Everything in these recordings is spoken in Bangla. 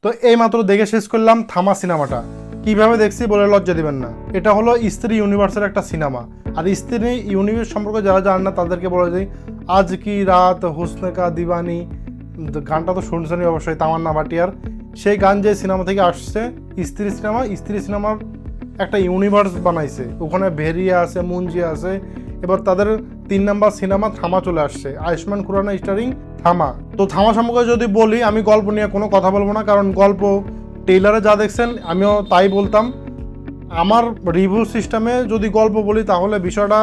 তো এই মাত্র দেখে শেষ করলাম থামা সিনেমাটা। কিভাবে দেখছি বলে লজ্জা দিবেন না। এটা হলো স্ত্রী ইউনিভার্সের একটা সিনেমা। আর স্ত্রী ইউনিভার্স সম্পর্কে যারা জানেন না তাদেরকে বলে দিই, আজ কি রাত হুসনে কা দিওয়ানি, গানটা তো শুনছেনই অবশ্যই, তামান্না ভাটিয়ার। সেই গান যে সিনেমা থেকে আসছে স্ত্রী সিনেমা, স্ত্রী সিনেমার একটা ইউনিভার্স বানাইছে। ওখানে ভেরিয়া আছে, মুঞ্জিয়া আছে। এবার তাদের 3 নাম্বার সিনেমা থামা চলে আসছে, আয়ুষ্মান খুরানা স্টারিং থামা। তো থামা সম্পর্কে যদি বলি, আমি গল্প নিয়ে কোনো কথা বলবো না, কারণ গল্প ট্রেইলারে যা দেখছেন আমিও তাই বলতাম। আমার রিভিউ সিস্টেমে যদি গল্প বলি তাহলে বিষয়টা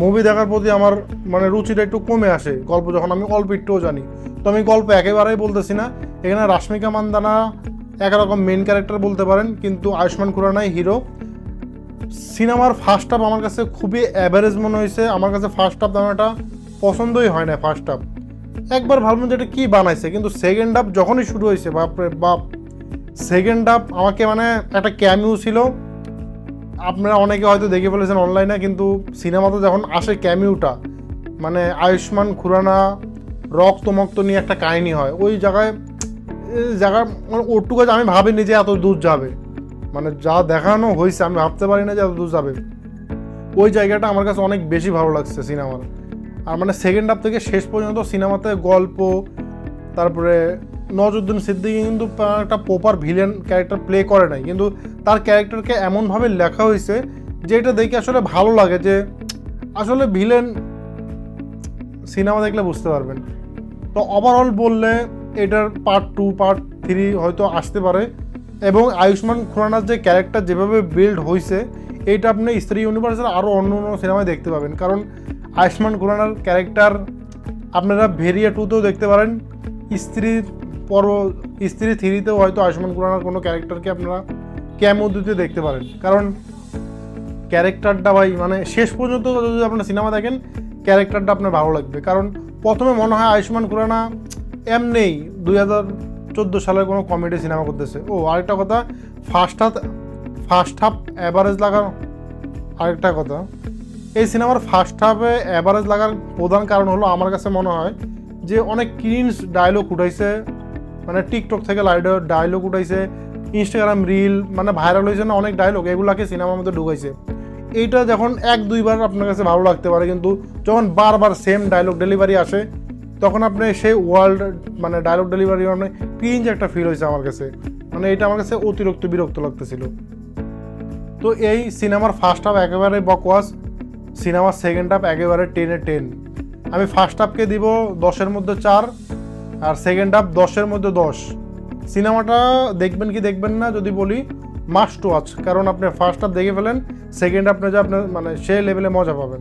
মুভি দেখার প্রতি আমার মানে রুচিটা একটু কমে আসে, গল্প যখন আমি অল্প একটুও জানি। তো আমি গল্প একেবারেই বলতেছি না। এখানে রাশ্মিকা মান্দানা একরকম মেন ক্যারেক্টার বলতে পারেন, কিন্তু আয়ুষ্মান খুরানাই হিরো। সিনেমার ফার্স্ট হাফ আমার কাছে খুবই অ্যাভারেজ মনে হয়েছে। আমার কাছে ফার্স্ট হাফ তেমন একটা পছন্দই হয় না। ফার্স্ট হাফ একবার ভাবলাম যে এটা কী বানাইছে, কিন্তু সেকেন্ড হাফ যখনই শুরু হয়েছে, বাপরে বাপ, সেকেন্ড হাফ আমাকে মানে একটা ক্যামিও ছিল। আপনারা অনেকে হয়তো দেখে ফেলেছেন অনলাইনে, কিন্তু সিনেমাতে যখন আসে ক্যামিওটা, মানে আয়ুষ্মান খুরানা রক্তমক্ত নিয়ে একটা কাহিনী হয় ওই জায়গায়। মানে ওটুকু আমি ভাবিনি যে এত দূর যাবে, মানে যা দেখানো হয়েছে আমি ভাবতে পারি না যে এত দূর যাবে। ওই জায়গাটা আমার কাছে অনেক বেশি ভালো লাগছে সিনেমার। আর মানে সেকেন্ড হাফ থেকে শেষ পর্যন্ত সিনেমাতে গল্প, তারপরে নজরুদ্দিন সিদ্দিকী কিন্তু একটা প্রপার ভিলেন ক্যারেক্টার প্লে করে নাই, কিন্তু তার ক্যারেক্টারকে এমনভাবে লেখা হয়েছে যে এটা দেখে আসলে ভালো লাগে, যে আসলে ভিলেন সিনেমা দেখলে বুঝতে পারবেন। তো ওভারঅল বললে এটার পার্ট 2 পার্ট 3 হয়তো আসতে পারে। এবং আয়ুষ্মান খুরানার যে ক্যারেক্টার যেভাবে বিল্ড হয়েছে, এইটা আপনি স্ত্রী ইউনিভার্সের আরও অন্য অন্য সিনেমায় দেখতে পাবেন। কারণ আয়ুষ্মান খুরানার ক্যারেক্টার আপনারা ভেরিয়া 2তেও দেখতে পারেন, স্ত্রীর স্ত্রী 3তেও হয়তো আয়ুষ্মান খুরানার কোনো ক্যারেক্টারকে আপনারা ক্যামিও দিতে দেখতে পারেন। কারণ ক্যারেক্টারটা ভাই মানে শেষ পর্যন্ত যদি আপনারা সিনেমা দেখেন ক্যারেক্টারটা আপনার ভালো লাগবে। কারণ প্রথমে মনে হয় আয়ুষ্মান খুরানা এমনিই 2014 সালের কোনো কমেডি সিনেমা করতেছে। ও আরেকটা কথা, ফার্স্ট হাফ অ্যাভারেজ লাগার আরেকটা কথা, এই সিনেমার ফার্স্ট হাফে অ্যাভারেজ লাগার প্রধান কারণ হলো আমার কাছে মনে হয় যে অনেক ক্রিঞ্জ ডায়লগ উঠাইছে, মানে টিকটক থেকে ডায়লগ উঠাইছে, ইনস্টাগ্রাম রিল মানে ভাইরাল হয়েছে না অনেক ডায়লগ, এগুলাকে সিনেমার মধ্যে ঢুকাইছে। এইটা যখন 1-2বার আপনার কাছে ভালো লাগতে পারে, কিন্তু যখন বারবার সেম ডায়লগ ডেলিভারি আসে তখন আপনি সেই ওয়ার্ল্ড মানে ডায়লগ ডেলিভারি মানে ক্রিঞ্জ একটা ফিল হয়েছে আমার কাছে। মানে এটা আমার কাছে অতিরিক্ত বিরক্ত লাগতেছিল। তো এই সিনেমার ফার্স্ট হাফ একেবারে বকওয়াস, সিনেমার সেকেন্ড হাফ একেবারে 10-এ 10। আমি ফার্স্ট হাফকে দিব 10-এর মধ্যে 4, আর সেকেন্ড হাফ 10-এর মধ্যে 10। সিনেমাটা দেখবেন কি দেখবেন না যদি বলি, মাস্ট ওয়াচ। কারণ আপনি ফার্স্ট হাফ দেখে ফেলেন, সেকেন্ড হাফ যে আপনার মানে সেই লেভেলে মজা পাবেন।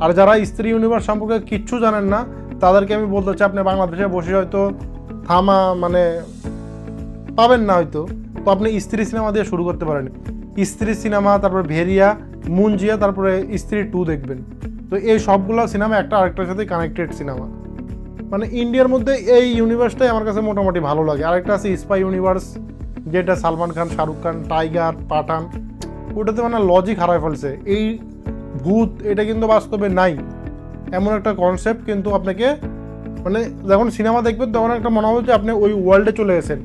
আর যারা স্ত্রী ইউনিভার্স সম্পর্কে কিচ্ছু জানেন না তাদেরকে আমি বলতে চাই, আপনি বাংলাদেশে বসে হয়তো থামা মানে পাবেন না হয়তো, তো আপনি স্ত্রী সিনেমা দিয়ে শুরু করতে পারেন। স্ত্রী সিনেমা, তারপরে ভেরিয়া, মুঞ্জিয়া, তারপরে স্ত্রী 2 দেখবেন। তো এই সবগুলো সিনেমা একটা আরেকটার সাথে কানেক্টেড সিনেমা। মানে ইন্ডিয়ার মধ্যে এই ইউনিভার্সটাই আমার কাছে মোটামুটি ভালো লাগে। আরেকটা আছে স্পাই ইউনিভার্স, যেটা সালমান খান, শাহরুখ খান, টাইগার, পাঠান, ওটাতে মানে লজিক হারায় ফেলছে। এই ভূত এটা কিন্তু বাস্তবে নাই এমন একটা কনসেপ্ট, কিন্তু আপনাকে মানে যখন সিনেমা দেখবেন তখন একটা মনে হবে যে আপনি ওই ওয়ার্ল্ডে চলে গেছেন,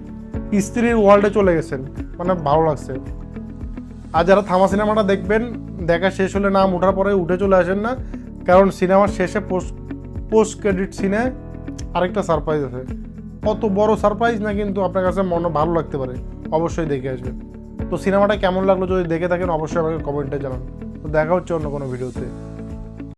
স্ত্রীর ওয়ার্ল্ডে চলে গেছেন, মানে ভালো লাগছে। আর যারা থামা সিনেমাটা দেখবেন, দেখা শেষ হলে নাম ওঠার পরে উঠে চলে আসেন না, কারণ সিনেমার শেষে পোস্ট ক্রেডিট সিনে আরেকটা সারপ্রাইজ আছে। অত বড় সারপ্রাইজ না, কিন্তু আপনার কাছে মনে ভালো লাগতে পারে, অবশ্যই দেখে আসবেন। তো সিনেমাটা কেমন লাগলো যদি দেখে থাকেন অবশ্যই আমাকে কমেন্টে জানান। তো দেখা হচ্ছে অন্য কোনো ভিডিওতে।